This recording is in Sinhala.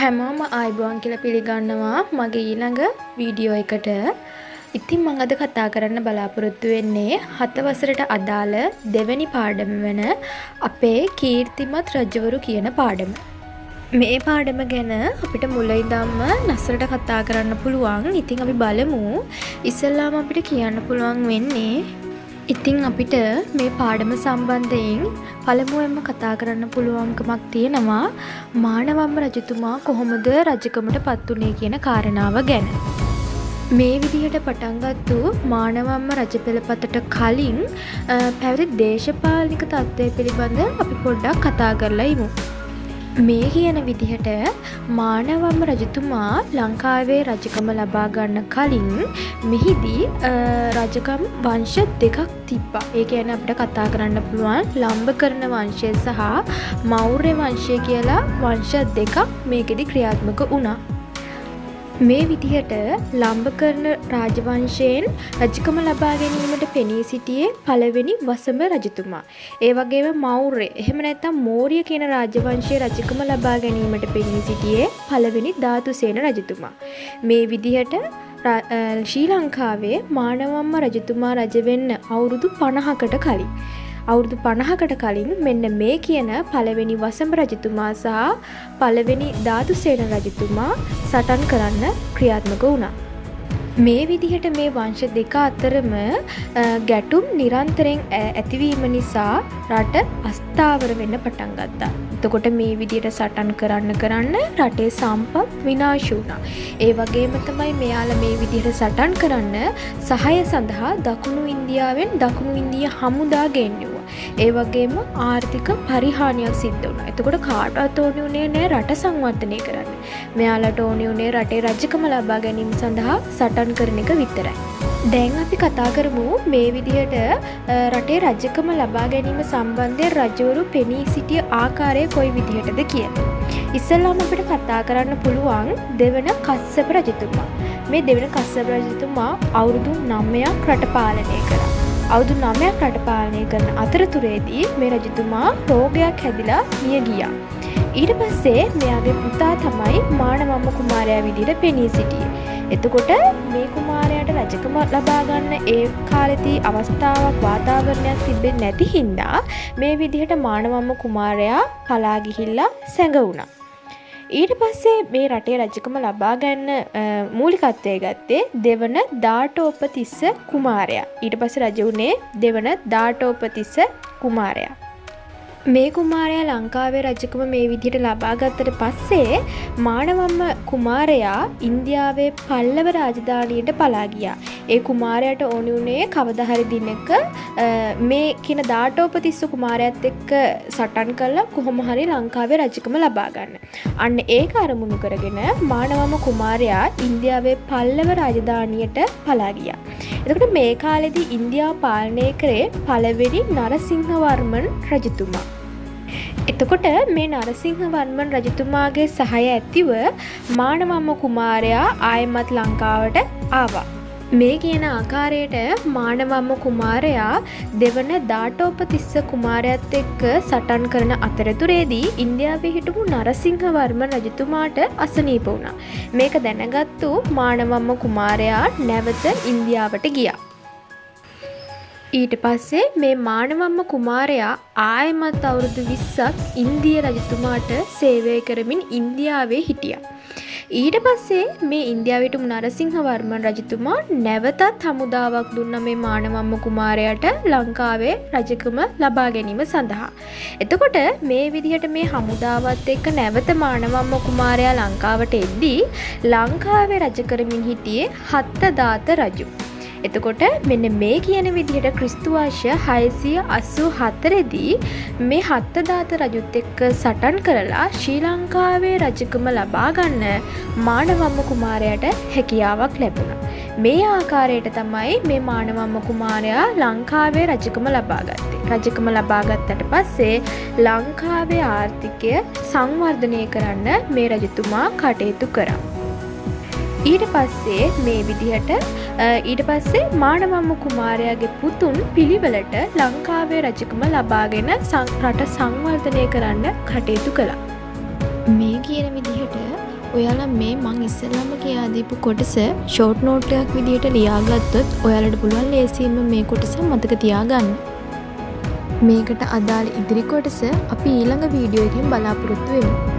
හැමෝම ආයිබෝන් කියලා පිළිගන්නවා මගේ ඊළඟ වීඩියෝ එකට. ඉතින් මම අද කතා කරන්න බලාපොරොත්තු වෙන්නේ 7 වසරට අදාළ දෙවෙනි පාඩම වෙන අපේ කීර්තිමත් රජවරු කියන පාඩම. මේ පාඩම ගැන අපිට මුල ඉඳන්ම නසරට කතා කරන්න පුළුවන්. ඉතින් අපි බලමු. ඉස්සෙල්ලාම අපිට කියන්න පුළුවන් වෙන්නේ ඉතින් අපිට මේ පාඩම සම්බන්ධයෙන් පළමුවෙන්ම කතා කරන්න පුළුවන්කමක් තියෙනවා මානවම්ම රජතුමා කොහොමද රජකමට පත් වුණේ කියන කාරණාව ගැන. මේ විදිහට පටන් ගත්තු මානවම්ම රජ පෙළපතට කලින් පැවති දේශපාලනික තත්ත්වය පිළිබඳ අපි පොඩ්ඩක් කතා කරලා ඉමු. මේ කියන විදිහට මානවම්ම රජතුමා ලංකාවේ රජකම ලබා ගන්න කලින් මෙහිදී රජකම් වංශ දෙකක් තිබ්බා. ඒ කියන්නේ අපිට කතා කරන්න පුළුවන් ලම්බකර්ණ වංශය සහ මෞර්ය වංශය කියලා වංශ දෙකක් මේකෙදි ක්‍රියාත්මක වුණා. මේ විදිහට ලම්බකර්ණ රාජවංශයෙන් රජකම ලබා ගැනීමට පෙනී සිටියේ පළවෙනි වසඹ රජතුමා. ඒ වගේම මෞර්ය එහෙම නැත්නම් මෝර්ය කියන රාජවංශයේ රජකම ලබා ගැනීමට පෙනී සිටියේ පළවෙනි ධාතුසේන රජතුමා. මේ විදිහට ශ්‍රී ලංකාවේ මානවම්ම රජතුමා රජ වෙන්න අවුරුදු 50කට කලින් අවුරුදු 50කට කලින් මෙන්න මේ කියන පළවෙනි වසඹ රජතුමා සහ පළවෙනි ධාතුසේන රජතුමා සටන් කරන්න ක්‍රියාත්මක වුණා. මේ විදිහට මේ වංශ දෙක අතරම ගැටුම් නිරන්තරයෙන් ඇතිවීම නිසා රට අස්ථාවර වෙන්න පටන් ගත්තා. එතකොට මේ විදිහට සටන් කරන්න රටේ සම්පත් විනාශ වුණා. ඒ වගේම තමයි මෙයාලා මේ විදිහට සටන් කරන්න සහාය සඳහා දකුණු ඉන්දියාවෙන් දකුණු ඉන්දියා හමුදා ගෙන්නුවා. ඒ වගේම ආර්ථික පරිහානියක් සිද්ධ වුණා. එතකොට කාටවත් ඕනේ උනේ නෑ රට සංවර්ධනය කරන්න. මෙයාලට ඕනේ උනේ රටේ රජකම ලබා ගැනීම සඳහා සටන් කරන එක විතරයි. දැන් අපි කතා කරමු මේ විදිහට රටේ රජකම ලබා ගැනීම සම්බන්ධයෙන් රජවරු පෙනී සිටිය ආකාරය කොයි විදිහටද කියලා. ඉස්සෙල්ලාම අපිට කතා කරන්න පුළුවන් දෙවන කස්සප රජතුමා. මේ දෙවන කස්සප රජතුමා අවුරුදු 9ක් රට පාලනය කරා. අවුරුදු 9ක් රට පාලනය කරන අතරතුරේදී මේ රජතුමා රෝගයක් හැදිලා මිය ගියා. ඊට පස්සේ මෙයාගේ පුතා තමයි මානවම්ම කුමාරයා විදිහට පෙනී සිටියේ. එතකොට මේ කුමාරයාට රජකම ලබා ගන්න ඒ කාලෙදී අවස්ථාවක් වාතාවරණයක් තිබෙන්නේ නැති හින්දා මේ විදිහට මානවම්ම කුමාරයා පලා ගිහිල්ලා සැඟවුණා. ඊට පස්සේ මේ රටේ රජකම ලබා ගන්න මූලිකත්වය ගත්තේ දෙවන දාටෝපතිස්ස කුමාරයා. ඊට පස්සේ රජ වුණේ දෙවන දාටෝපතිස්ස කුමාරයා. මේ කුමාරයා ලංකාවේ රජකම මේ විදිහට ලබා ගත්තට පස්සේ මානවම්ම කුමාරයා ඉන්දියාවේ පල්ලව රාජධානියට පලා ගියා. ඒ කුමාරයාට ඕනි උනේ කවදා හරි දිනක මේ කියන දාටෝපතිස්ස කුමාරයාත් එක්ක සටන් කරලා කොහොම හරි ලංකාවේ රජකම ලබා ගන්න. අන්න ඒක අරමුණු කරගෙන මානවම්ම කුමාරයා ඉන්දියාවේ පල්ලව රාජධානියට පලා ගියා. එතකොට මේ කාලෙදී ඉන්දියාව පාලනය කරේ පළවෙනි නරසිංහවර්මන් රජතුමා. එතකොට මේ නරසිංහවර්මන් රජතුමාගේ සහාය ඇතිව මානවම්ම කුමාරයා ආයෙමත් ලංකාවට ආවා. මේ කියන ආකාරයට මානවම්ම කුමාරයා දෙවන දාටෝපතිස්ස කුමාරයාත් එක්ක සටන් කරන අතරතුරේදී ඉන්දියාවේ හිටපු නරසිංහවර්මන් රජතුමාට අසනීප වුණා. මේක දැනගත්තු මානවම්ම කුමාරයා නැවත ඉන්දියාවට ගියා. ඊට පස්සේ මේ මානවම්ම කුමාරයා ආයෙමත් අවුරුදු 20ක් ඉන්දිය රජතුමාට සේවය කරමින් ඉන්දියාවේ හිටියා. ඊට පස්සේ මේ ඉන්දියාවේ හිටපු නරසිංහවර්මන් රජතුමා නැවතත් හමුදාවක් දුන්නා මේ මානවම්ම කුමාරයාට ලංකාවේ රජකම ලබා ගැනීම සඳහා. එතකොට මේ විදිහට මේ හමුදාවත් එක්ක නැවත මානවම්ම කුමාරයා ලංකාවට එද්දී ලංකාවේ රජ කරමින් හිටියේ හත්තදාත රජු. එතකොට මෙන්න මේ කියන විදිහට ක්‍රිස්තු වර්ෂ 684 දී මේ හත්තදාත රජුත් එක්ක සටන් කරලා ශ්‍රී ලංකාවේ රජකම ලබා ගන්න මානවම්ම කුමාරයාට හැකියාවක් ලැබුණා. මේ ආකාරයට තමයි මේ මානවම්ම කුමාරයා ලංකාවේ රජකම ලබා ගත්තේ. රජකම ලබා ගත්තට පස්සේ ලංකාවේ ආර්ථිකය සංවර්ධනය කරන්න මේ රජතුමා කටයුතු කරා. ඊට පස්සේ මේ විදිහට ඊට පස්සේ මානවම්ම කුමාරයාගේ පුතුන් පිළිවෙලට ලංකාවේ රජකම ලබාගෙන රට සංවර්ධනය කරන්න කටයුතු කළා. මේ කියන විදිහට ඔයාලා මේ මං ඉස්සෙල්ලාම කියා දීපු කොටස ෂෝට් නෝට් එකක් විදියට ලියාගත්තොත් ඔයාලට පුළුවන් ලේසියෙන්ම මේ කොටස මතක තියාගන්න. මේකට අදාළ ඉදිරි කොටස අපි ඊළඟ වීඩියෝ එකකින් බලාපොරොත්තු වෙමු.